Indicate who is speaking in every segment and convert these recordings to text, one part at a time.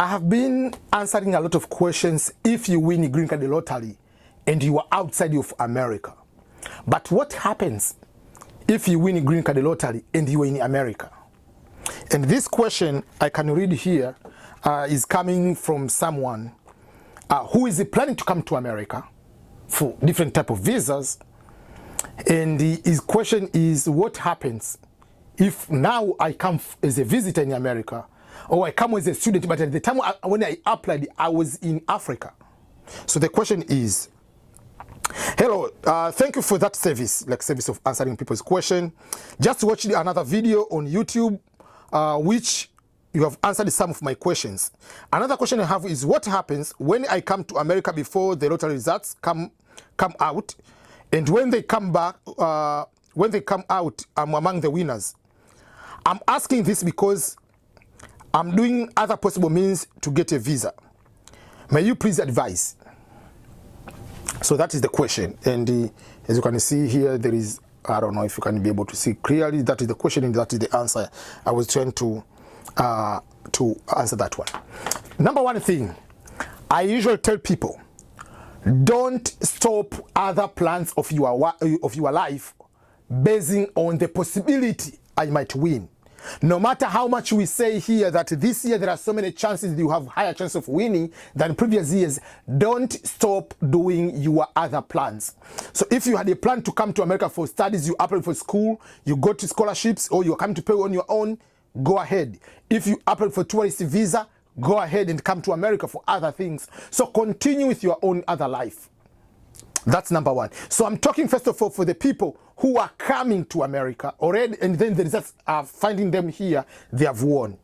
Speaker 1: I have been answering a lot of questions if you win a green card lottery and you are outside of America. But what happens if you win a green card lottery and you are in America? And this question I can read here is coming from someone who is planning to come to America for different type of visas. And his question is, what happens if now I come as a visitor in America, or I come as a student, but at the time when I applied, I was in Africa. So the question is, hello, thank you for that service, like service of answering people's question. Just watched another video on YouTube, which you have answered some of my questions. Another question I have is, what happens when I come to America before the lottery results come out, and when they come back, when they come out, I'm among the winners? I'm asking this because I'm doing other possible means to get a visa. May you please advise? So that is the question, and as you can see here, there is, I don't know if you can be able to see clearly, that is the question and that is the answer. I was trying to answer that one. Number one thing, I usually tell people, don't stop other plans of your life basing on the possibility I might win. No matter how much we say here that this year there are so many chances that you have higher chance of winning than previous years, don't stop doing your other plans. So if you had a plan to come to America for studies, you apply for school, you go to scholarships, or you come to pay on your own, go ahead. If you apply for tourist visa, go ahead and come to America for other things. So continue with your own other life. That's number one. So I'm talking first of all for the people who are coming to America already, and then the results are finding them here, they have won.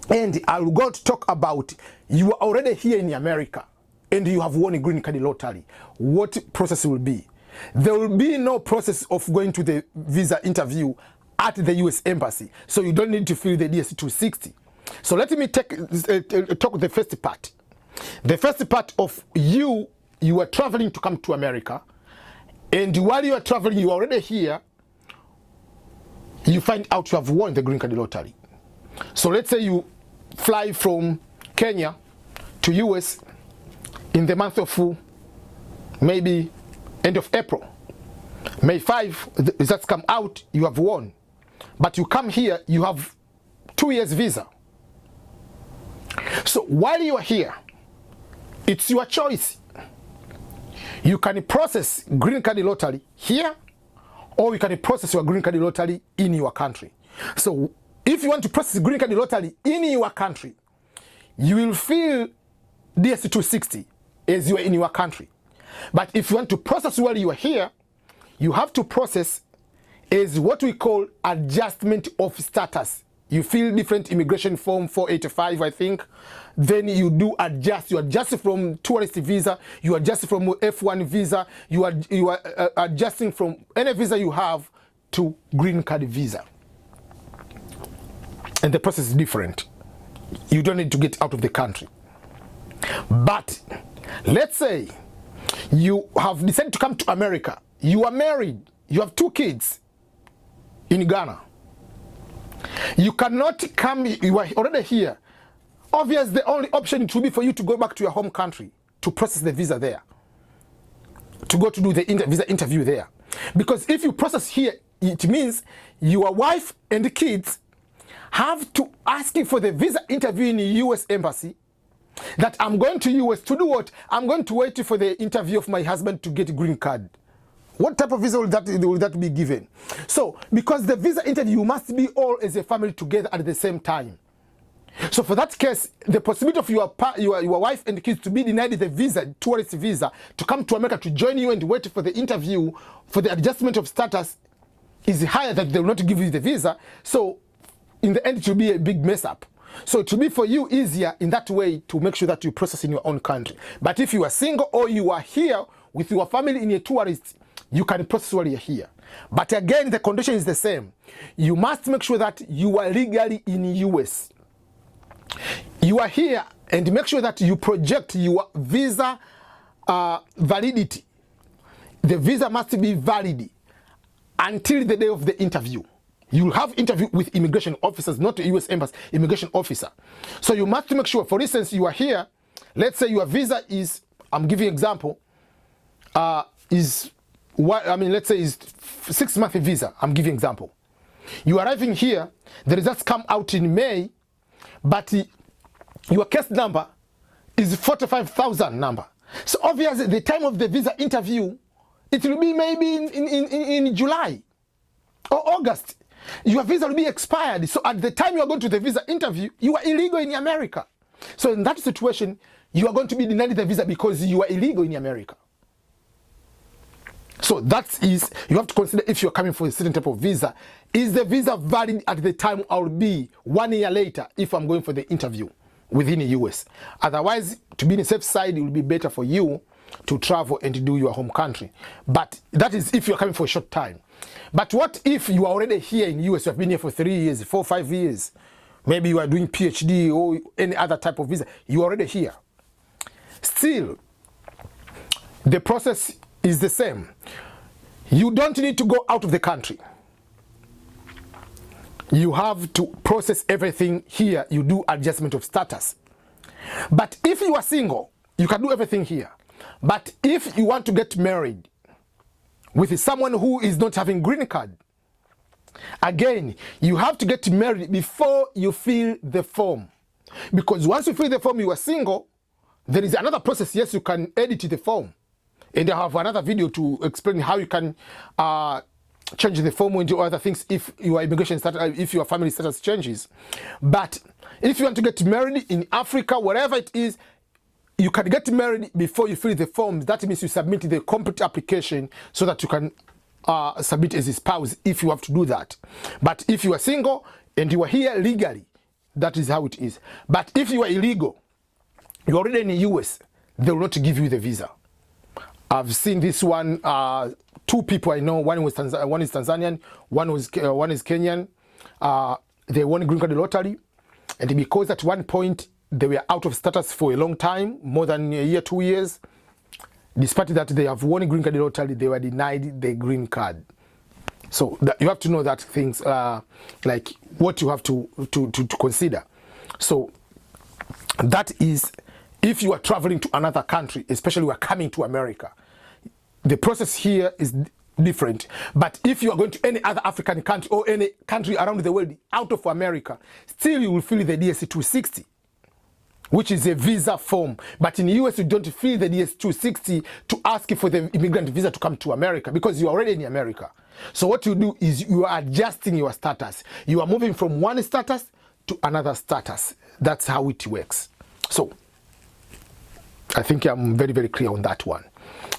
Speaker 1: And I will go to talk about, you are already here in America and you have won a green card lottery. What process will be? There will be no process of going to the visa interview at the US Embassy. So you don't need to fill the DS-260. So let me talk the first part. The first part of you are traveling to come to America, and while you are traveling, you are already here, you find out you have won the green card lottery. So let's say you fly from Kenya to US in the month of maybe end of April. May 5, the results come out, you have won. But you come here, you have 2 years visa. So while you are here, it's your choice. You can process green card lottery here, or you can process your green card lottery in your country. So if you want to process green card lottery in your country, you will fill DS-260 as you are in your country. But if you want to process while you are here, you have to process as what we call adjustment of status. You fill different immigration form 485, I think. Then you do adjust. You adjust from tourist visa. You adjust from F1 visa. You are adjusting from any visa you have to green card visa. And the process is different. You don't need to get out of the country. But let's say you have decided to come to America. You are married. You have 2 kids in Ghana. You cannot come, you are already here. Obviously, the only option it will be for you to go back to your home country to process the visa there, to go to do the visa interview there. Because if you process here, it means your wife and the kids have to ask you for the visa interview in the US Embassy, that I'm going to US to do what? I'm going to wait for the interview of my husband to get a green card. What type of visa will that be given? So, because the visa interview must be all as a family together at the same time. So for that case, the possibility of your wife and kids to be denied the visa, tourist visa, to come to America to join you and wait for the interview, for the adjustment of status, is higher, that they will not give you the visa. So in the end, it will be a big mess up. So it will be for you easier in that way to make sure that you process in your own country. But if you are single or you are here with your family in a tourist, you can process while you're here. But again, the condition is the same. You must make sure that you are legally in US. You are here, and make sure that you project your visa validity. The visa must be valid until the day of the interview. You'll have interview with immigration officers, not the US Embassy, immigration officer. So you must make sure, for instance, you are here, let's say your visa is, I'm giving you an example, let's say is 6-month visa, I'm giving example. You are arriving here, the results come out in May, but your case number is 45,000 number. So obviously the time of the visa interview, it will be maybe in July or August. Your visa will be expired. So at the time you are going to the visa interview, you are illegal in America. So in that situation, you are going to be denied the visa because you are illegal in America. So that is, you have to consider if you're coming for a certain type of visa. Is the visa valid at the time I'll be 1 year later if I'm going for the interview within the US? Otherwise, to be in a safe side, it will be better for you to travel and to do your home country. But that is if you're coming for a short time. But what if you are already here in the US, you have been here for 3 years, 4, 5 years, maybe you are doing PhD or any other type of visa, you are already here. Still, the process is the same. You don't need to go out of the country. You have to process everything here. You do adjustment of status. But if you are single, you can do everything here. But if you want to get married with someone who is not having green card, again, you have to get married before you fill the form. Because once you fill the form, you are single, there is another process. Yes, you can edit the form. And I have another video to explain how you can change the form into other things if your immigration status, if your family status changes. But if you want to get married in Africa, wherever it is, you can get married before you fill the forms. That means you submit the complete application so that you can submit as a spouse if you have to do that. But if you are single and you are here legally, that is how it is. But if you are illegal, you're already in the US, they will not give you the visa. I've seen this one, 2 people I know, one is Tanzanian, one is Kenyan. They won green card lottery, and because at one point they were out of status for a long time, more than a year, 2 years, despite that they have won green card lottery, they were denied the green card. So you have to know that things like what you have to consider. So that is, if you are traveling to another country, especially you are coming to America, the process here is different. But if you are going to any other African country or any country around the world out of America, still you will fill the DS-260, which is a visa form. But in the US, you don't fill the DS-260 to ask for the immigrant visa to come to America because you are already in America. So what you do is you are adjusting your status. You are moving from one status to another status. That's how it works. So I think I'm very, very clear on that one.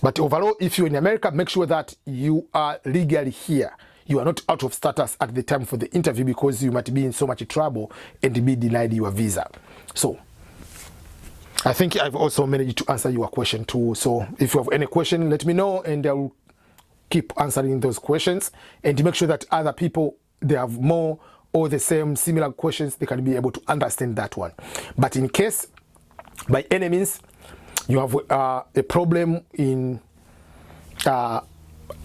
Speaker 1: But overall, if you're in America, make sure that you are legally here. You are not out of status at the time for the interview because you might be in so much trouble and be denied your visa. So I think I've also managed to answer your question too. So if you have any question, let me know and I will keep answering those questions. And to make sure that other people, they have more or the same similar questions, they can be able to understand that one. But in case, by any means, you have a problem in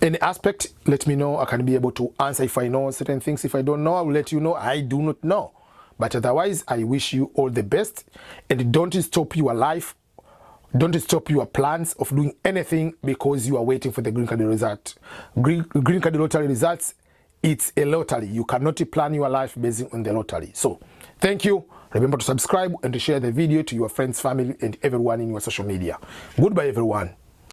Speaker 1: any aspect, let me know. I can be able to answer if I know certain things. If I don't know, I will let you know I do not know. But otherwise, I wish you all the best. And don't stop your life. Don't stop your plans of doing anything because you are waiting for the green card result. Green card lottery results, it's a lottery. You cannot plan your life based on the lottery. So, thank you. Remember to subscribe and to share the video to your friends, family, and everyone in your social media. Goodbye, everyone.